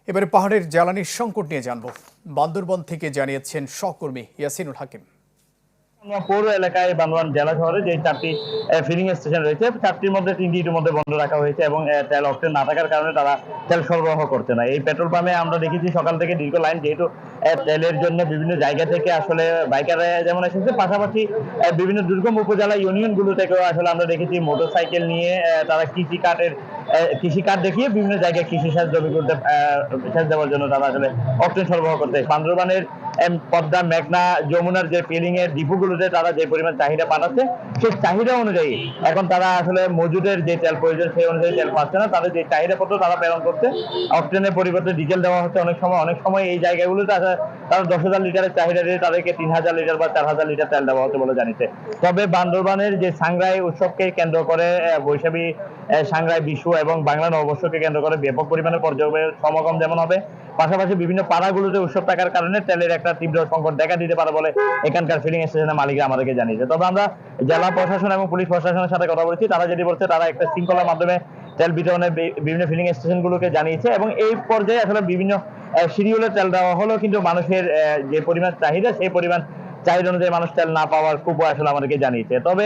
এবারে পাহাড়ের জ্বালানির সংকট নিয়ে জানব। বান্দরবান থেকে জানিয়েছেন সহকর্মী ইয়াসিনুল হাকিম। পৌর এলাকায় বান্দরবান জেলা শহরে যে 4টি ফিলিং স্টেশন রয়েছে, 4টির মধ্যে 3টি ইতিমধ্যে বন্ধ রাখা হয়েছে এবং তেল অকটেন না থাকার কারণে তারা তেল সরবরাহ করছে না। এই পেট্রোল পাম্পে আমরা দেখেছি সকাল থেকে দীর্ঘ লাইন, যেহেতু তেলের জন্য বিভিন্ন জায়গা থেকে আসলে বাইকাররা যেমন এসেছে, পাশাপাশি বিভিন্ন দুর্গম উপজেলা ইউনিয়নগুলো থেকেও আসলে আমরা দেখেছি মোটরসাইকেল নিয়ে তারা কৃষি কার্ড দেখিয়ে বিভিন্ন জায়গায় কৃষি সেচ জমিগুলোতে সেচ দেওয়ার জন্য তারা আসলে অকটেন সরবরাহ করতে। বান্দরবানের পদ্মা, মেঘনা, যমুনার যে ফিলিং এর ডিপোগুলোতে তারা যে পরিমাণ চাহিদা পাঠাচ্ছে, সেই চাহিদা অনুযায়ী এখন তারা আসলে মজুদের যে তেল প্রয়োজন সেই অনুযায়ী তেল পাচ্ছে না। তাদের যে চাহিদা পত্র তারা প্রেরণ করছে, অকটেনের পরিবর্তে ডিজেল দেওয়া হচ্ছে। অনেক সময় এই জায়গাগুলোতে তারা 10,000 লিটারের চাহিদা দিয়ে তাদেরকে 3,000 লিটার বা 4,000 লিটার তেল দেওয়া হচ্ছে বলে জানিয়েছে। তবে বান্দরবানের যে সাংগ্রাই উৎসবকে কেন্দ্র করে বৈশাখী সাংগ্রাই বিশু এবং বাংলা নববর্ষকে কেন্দ্র করে ব্যাপক পরিমাণে পর্যটকের সমাগম যেমন হবে, পাশাপাশি বিভিন্ন পাড়াগুলোতে উৎসব থাকার কারণে তেলের একটা তীব্র সংকট দেখা দিতে পারে বলে এখানকার ফিলিং স্টেশনের মালিকরা আমাদেরকে জানিয়েছে। তবে আমরা জেলা প্রশাসন এবং পুলিশ প্রশাসনের সাথে কথা বলেছি, তারা যেটি বলছে তারা একটা শৃঙ্খলার মাধ্যমে তেল বিতরণের বিভিন্ন ফিলিং স্টেশনগুলোকে জানিয়েছে এবং এই পর্যায়ে আসলে বিভিন্ন শিডিউলে তেল দেওয়া হলো, কিন্তু মানুষের যে পরিমাণ চাহিদা সেই পরিমাণ চাহিদা অনুযায়ী মানুষ তেল না পাওয়ার খুব আসলে আমাদেরকে জানিয়েছে। তবে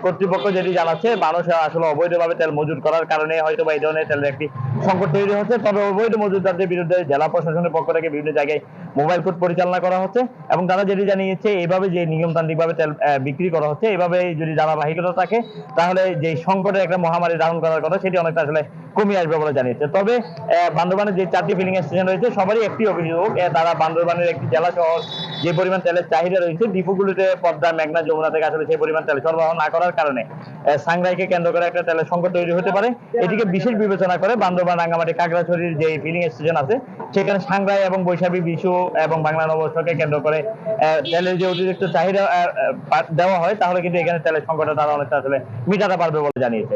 কর্তৃপক্ষ যেটি জানাচ্ছে, মানুষ আসলে অবৈধভাবে তেল মজুত করার কারণে হয়তো বা এই ধরনের তেলের একটি সংকট তৈরি হচ্ছে। তবে অবৈধ মজুতদারদের বিরুদ্ধে জেলা প্রশাসনের পক্ষ থেকে বিভিন্ন জায়গায় মোবাইল কোর্ট পরিচালনা করা হচ্ছে এবং তারা যেটি জানিয়েছে, এইভাবে যে নিয়মতান্ত্রিকভাবে তেল বিক্রি করা হচ্ছে, এইভাবে যদি ধারাবাহিকতা থাকে তাহলে যে সংকটের একটা মহামারী ধারণ করার কথা সেটি অনেকটা আসলে কমিয়ে আসবে বলে জানিয়েছে। তবে বান্দরবানের যে 4টি ফিলিং স্টেশন রয়েছে সবারই একটি অভিযোগ, তারা বান্দরবানের একটি জেলা শহর যে পরিমাণ তেলের চাহিদা রয়েছে, ডিপোগুলিতে পদ্মা, মেঘনা, যমুনা থেকে আসলে সেই পরিমাণ তেল সরবরাহ না করার কারণে সাংগ্রাইকে কেন্দ্র করে একটা তেলের সংকট তৈরি হতে পারে। এটিকে বিশেষ বিবেচনা করে বান্দরবান, রাঙ্গামাটি, খাগড়াছড়ির যে ফিলিং স্টেশন আছে সেখানে সাংগ্রাই এবং বৈশাখী বিশু এবং বাংলা নববর্ষকে কেন্দ্র করে তেলের যে অতিরিক্ত চাহিদা দেওয়া হয়, তাহলে কিন্তু এখানে তেলের সংকটটা তারা অনেকটা আসলে মিটাতে পারবে বলে জানিয়েছে।